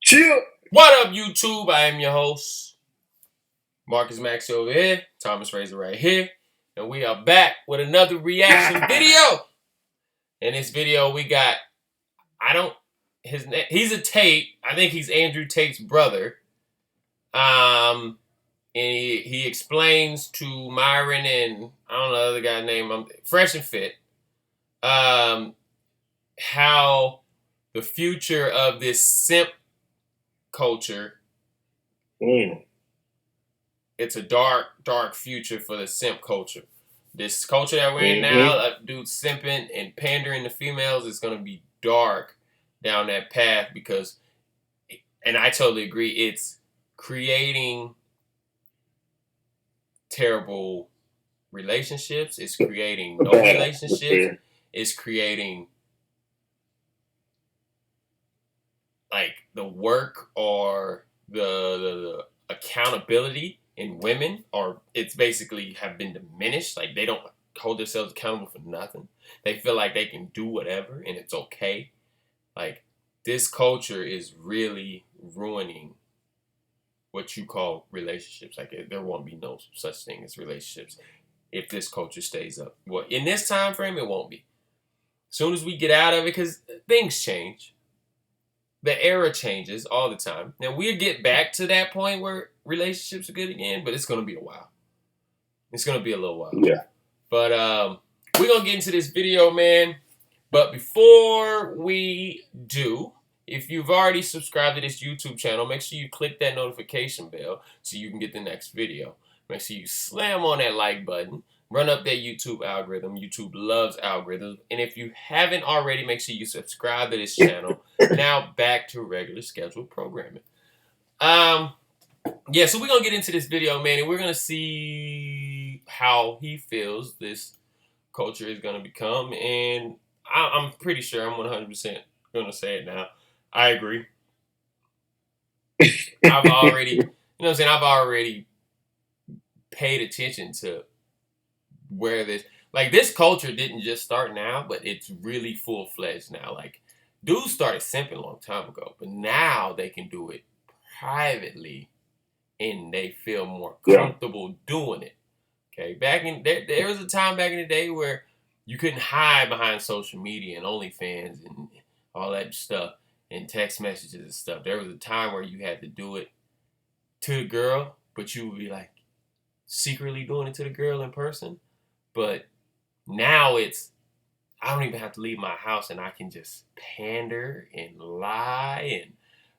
Chill. What up, YouTube? I am your host, Marcus Maxey over here, Thomas Razor right here, and we are back with another reaction video. In this video, we got, he's a Tate. I think he's Andrew Tate's brother. And he explains to Myron and, I don't know the other guy's name, Fresh and Fit, how the future of this simp culture, it's a dark future for the simp culture. This culture that we're in now, dudes simping and pandering to females, is going to be dark down that path because, and I totally agree, it's creating terrible relationships. It's creating no relationships. It's creating like the work or the accountability in women, or it's basically have been diminished. Like they don't hold themselves accountable for nothing. They feel like they can do whatever and it's okay. Like this culture is really ruining what you call relationships. Like there won't be no such thing as relationships if this culture stays up. Well, in this time frame, it won't be. As soon as we get out of it, because things change. The era changes all the time. Now, we'll get back to that point where relationships are good again, but it's going to be a while. It's going to be a little while. Yeah. But we're going to get into this video, man. But before we do, if you've already subscribed to this YouTube channel, make sure you click that notification bell so you can get the next video. Make sure you slam on that like button. Run up that YouTube algorithm. YouTube loves algorithms. And if you haven't already, make sure you subscribe to this channel. Now back to regular scheduled programming. Yeah, so we're going to get into this video, man, and we're going to see how he feels this culture is going to become. And I'm pretty sure I'm 100% going to say it now. I agree. I've already paid attention to where this culture didn't just start now, but it's really full-fledged now. Like, dudes started simping a long time ago, but now they can do it privately and they feel more comfortable doing it. Okay, there was a time back in the day where you couldn't hide behind social media and OnlyFans and all that stuff and text messages and stuff. There was a time where you had to do it to the girl, but you would be like secretly doing it to the girl in person. But now I don't even have to leave my house and I can just pander and lie and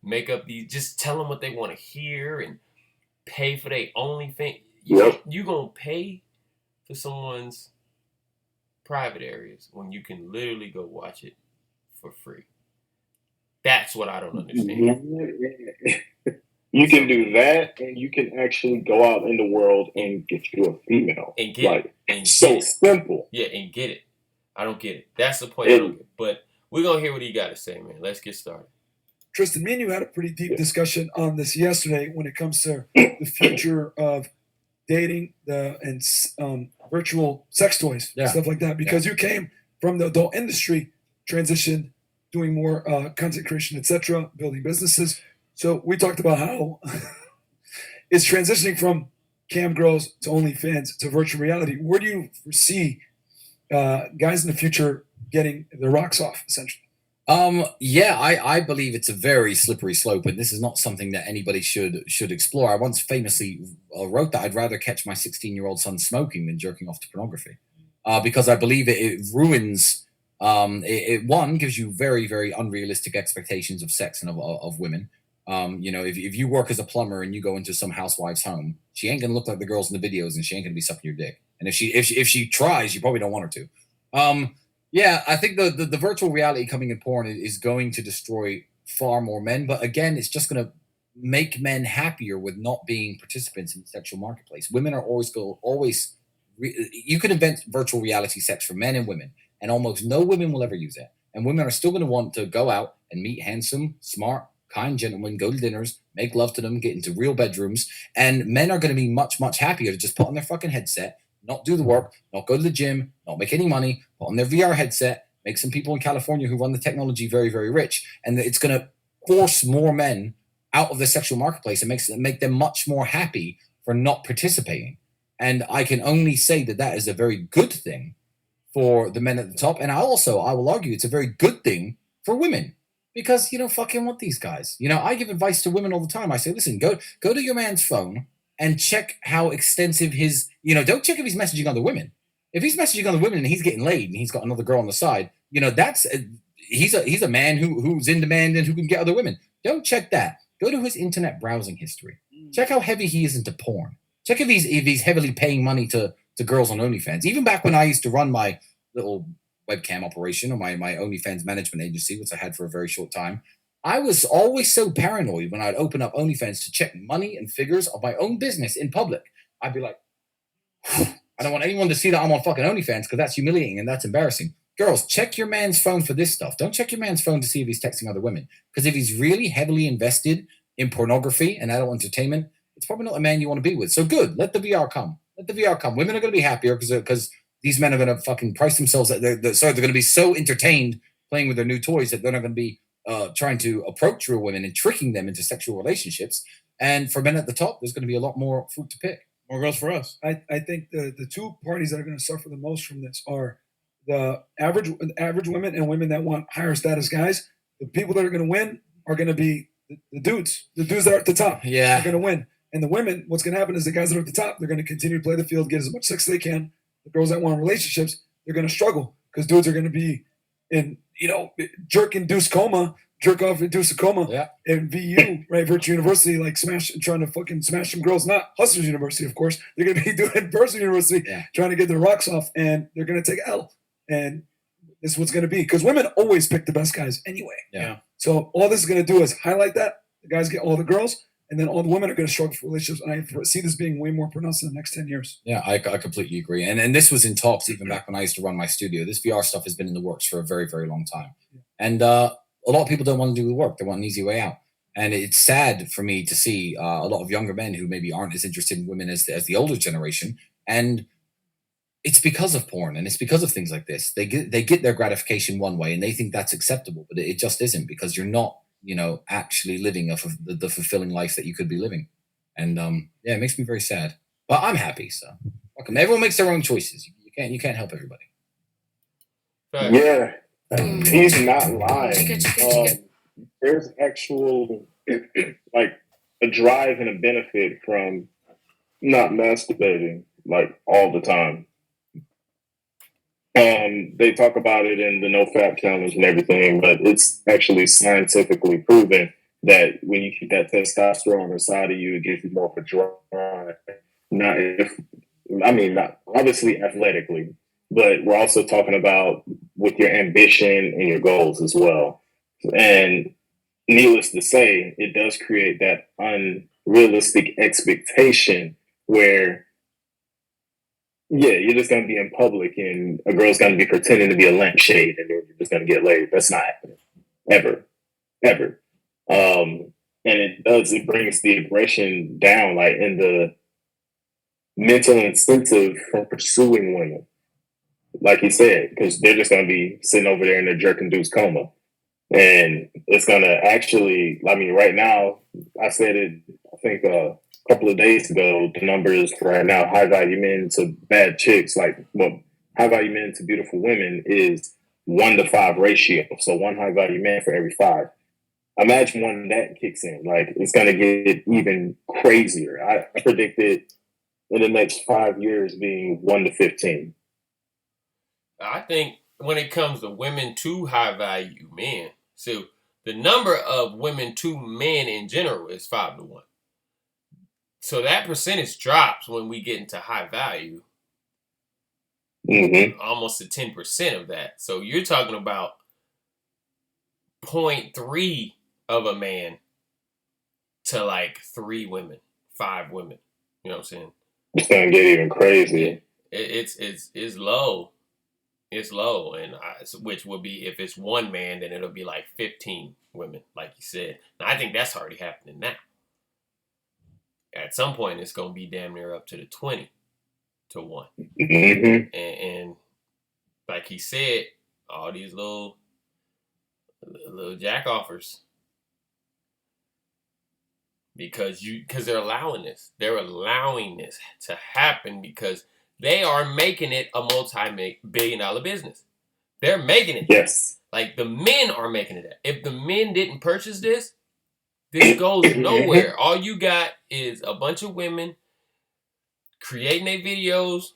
make up just tell them what they want to hear and pay for their OnlyFans. You gonna pay for someone's private areas when you can literally go watch it for free. That's what I don't understand. You can do that, and you can actually go out in the world and get you a female. And get it. And so simple. Yeah, and get it. I don't get it. That's the point I don't get. But we're going to hear what he got to say, man. Let's get started. Tristan, me and you had a pretty deep discussion on this yesterday when it comes to the future of dating and virtual sex toys, stuff like that. Because you came from the adult industry, transitioned, doing more content creation, etc., building businesses. So we talked about how it's transitioning from cam girls to OnlyFans to virtual reality. Where do you foresee guys in the future getting their rocks off, essentially? I believe it's a very slippery slope, and this is not something that anybody should explore. I once famously wrote that I'd rather catch my 16-year-old son smoking than jerking off to pornography, because I believe it ruins. It gives you very, very unrealistic expectations of sex and of women. If you work as a plumber and you go into some housewife's home, she ain't gonna look like the girls in the videos, and she ain't gonna be sucking your dick. And if she tries, you probably don't want her to. I think the virtual reality coming in porn is going to destroy far more men. But again, it's just gonna make men happier with not being participants in the sexual marketplace. Women are you can invent virtual reality sex for men and women, and almost no women will ever use it. And women are still going to want to go out and meet handsome, smart, kind gentlemen, go to dinners, make love to them, get into real bedrooms. And men are going to be much, much happier to just put on their fucking headset, not do the work, not go to the gym, not make any money, put on their VR headset, make some people in California who run the technology very, very rich. And it's going to force more men out of the sexual marketplace and make them much more happy for not participating. And I can only say that that is a very good thing for the men at the top. And I will argue it's a very good thing for women because you don't fucking want these guys. I give advice to women all the time. I say, listen, go to your man's phone and check how extensive his, don't check if he's messaging other women. If he's messaging other women and he's getting laid and he's got another girl on the side, that's he's a man who's in demand and who can get other women. Don't check that. Go to his internet browsing history. Check how heavy he is into porn. Check if he's heavily paying money to girls on OnlyFans. Even back when I used to run my little webcam operation or my OnlyFans management agency, which I had for a very short time, I was always so paranoid when I'd open up OnlyFans to check money and figures of my own business in public. I'd be like, I don't want anyone to see that I'm on fucking OnlyFans because that's humiliating and that's embarrassing. Girls, check your man's phone for this stuff. Don't check your man's phone to see if he's texting other women. Because if he's really heavily invested in pornography and adult entertainment, it's probably not a man you want to be with. So good, let the VR come. Let the VR come. Women are going to be happier because these men are going to fucking price themselves. They're going to be so entertained playing with their new toys that they're not going to be trying to approach real women and tricking them into sexual relationships. And for men at the top, there's going to be a lot more fruit to pick. More girls for us. I think the two parties that are going to suffer the most from this are the average women and women that want higher status guys. The people that are going to win are going to be the dudes. The dudes that are at the top are going to win. And the women, what's going to happen is the guys that are at the top, they're going to continue to play the field, get as much sex as they can. The girls that want relationships, they're going to struggle because dudes are going to be in, jerk-induced coma, jerk-off-induced coma in VU, right, Virtue University, like trying to fucking smash some girls. Not Hustlers University, of course. They're going to be doing Virtue University, trying to get their rocks off, and they're going to take L. And this is what's going to be because women always pick the best guys anyway. Yeah. So all this is going to do is highlight that. The guys get all the girls. And then all the women are going to struggle for relationships. And I see this being way more pronounced in the next 10 years. Yeah, I completely agree. And this was in talks even back when I used to run my studio. This VR stuff has been in the works for a very, very long time. Yeah. And a lot of people don't want to do the work. They want an easy way out. And it's sad for me to see a lot of younger men who maybe aren't as interested in women as the older generation. And it's because of porn and it's because of things like this. They get their gratification one way and they think that's acceptable, but it just isn't because you're not actually living the fulfilling life that you could be living. And it makes me very sad. But I'm happy, so welcome. Everyone makes their own choices. You can't help everybody. Yeah. He's not lying. There's actual like a drive and a benefit from not masturbating like all the time. They talk about it in the No Fap Challenge and everything, but it's actually scientifically proven that when you keep that testosterone inside of you, it gives you more of a drive. Not obviously athletically, but we're also talking about with your ambition and your goals as well. And needless to say, it does create that unrealistic expectation where you're just going to be in public and a girl's going to be pretending to be a lampshade and you're just going to get laid. That's not happening. Ever. And it brings the aggression down, like in the mental incentive from pursuing women. Like he said, because they're just going to be sitting over there in their jerk-induced coma. And it's going to actually, right now, I said it, I think, couple of days ago, the numbers right now, high value men to bad chicks, high value men to beautiful women is 1 to 5 ratio. So 1 high value man for every 5. Imagine when that kicks in, it's going to get even crazier. I predicted in the next 5 years being 1 to 15. I think when it comes to women to high value men, so the number of women to men in general is 5 to 1. So that percentage drops when we get into high value. Mm-hmm. Almost to 10% of that. So you're talking about 0.3 of a man to 3 women, 5 women. You know what I'm saying? It's gonna get even crazy. It's low. It's low, and which will be if it's 1 man, then it'll be 15 women, like you said. Now I think that's already happening now. At some point, it's going to be damn near up to the 20 to 1. Mm-hmm. And like he said, all these little jack offers, because they're allowing this. They're allowing this to happen because they are making it a multi-billion-dollar business. They're making it. Yes. Like the men are making it. If the men didn't purchase this goes nowhere. All you got is a bunch of women creating their videos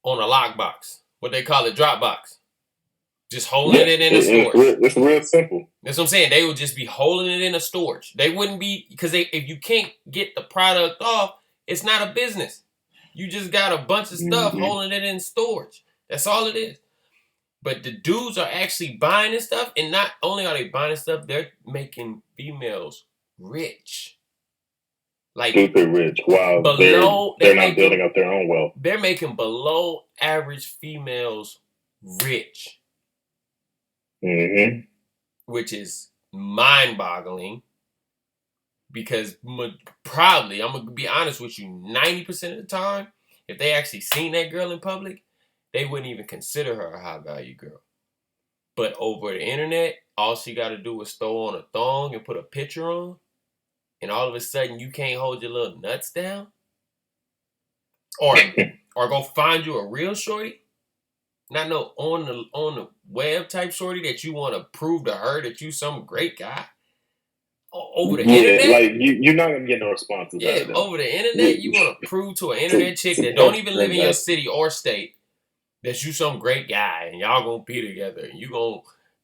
on a lockbox. What they call it, Dropbox. Just holding it in a storage. It's real simple. That's what I'm saying. They would just be holding it in a storage. They wouldn't be, because if you can't get the product off, it's not a business. You just got a bunch of stuff holding it in storage. That's all it is. But the dudes are actually buying this stuff, and not only are they buying this stuff, they're making females rich. Like stupid rich. Wow. They're not building up their own wealth. They're making below average females rich. Mm-hmm. Which is mind-boggling. Because probably, I'm going to be honest with you, 90% of the time, if they actually seen that girl in public, they wouldn't even consider her a high-value girl. But over the internet, all she got to do is throw on a thong and put a picture on, and all of a sudden you can't hold your little nuts down? Or go find you a real shorty? Not no on the web type shorty that you want to prove to her that you some great guy. Over the internet? Like you're not going to get no responses out of that. Over the internet, you want to prove to an internet chick that don't even live in your city or state that you some great guy and y'all gonna be together and you gonna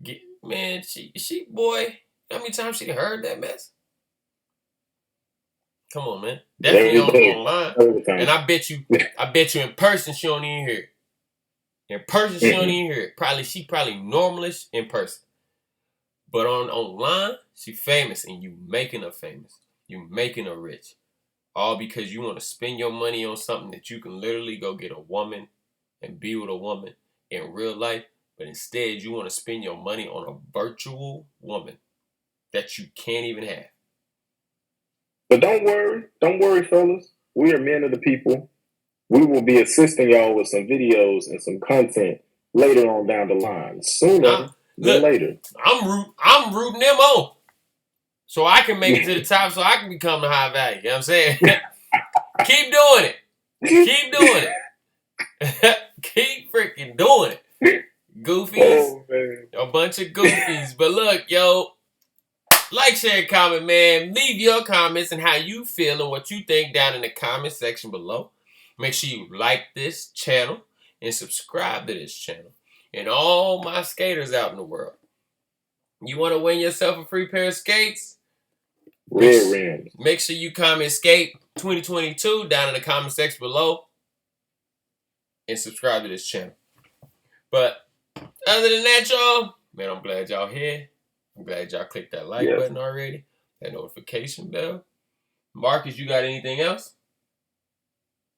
get, man, she boy, how many times she heard that mess? Come on, man. Definitely online. And I bet you in person she don't even hear it. In person she don't even hear it. She probably normalish in person. But online, she famous and you making her famous. You making her rich. All because you want to spend your money on something that you can literally go get a woman and be with a woman in real life, but instead you want to spend your money on a virtual woman that you can't even have. But don't worry, fellas. We are men of the people. We will be assisting y'all with some videos and some content later on down the line. Sooner than later. I'm rooting them on. So I can make it to the top, so I can become the high value. You know what I'm saying? Keep doing it. Keep doing it. Keep freaking doing it. Goofies. A bunch of goofies. But look, yo, like, share, comment, man. Leave your comments and how you feel and what you think down in the comment section below. Make sure you like this channel and subscribe to this channel. And all my skaters out in the world. You want to win yourself a free pair of skates? Red rims. Make sure you comment skate 2022 down in the comment section below. And subscribe to this channel. But other than that, y'all, man, I'm glad y'all here. I'm glad y'all clicked that like button already. That notification bell. Marcus, you got anything else?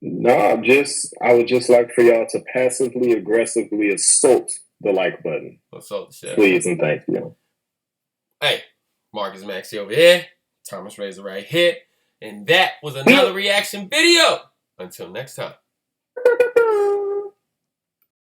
No, I would just like for y'all to passively, aggressively assault the like button. Assault the shit. Please and thank you. Hey, Marcus Maxey over here. Thomas Razor right here. And that was another reaction video. Until next time.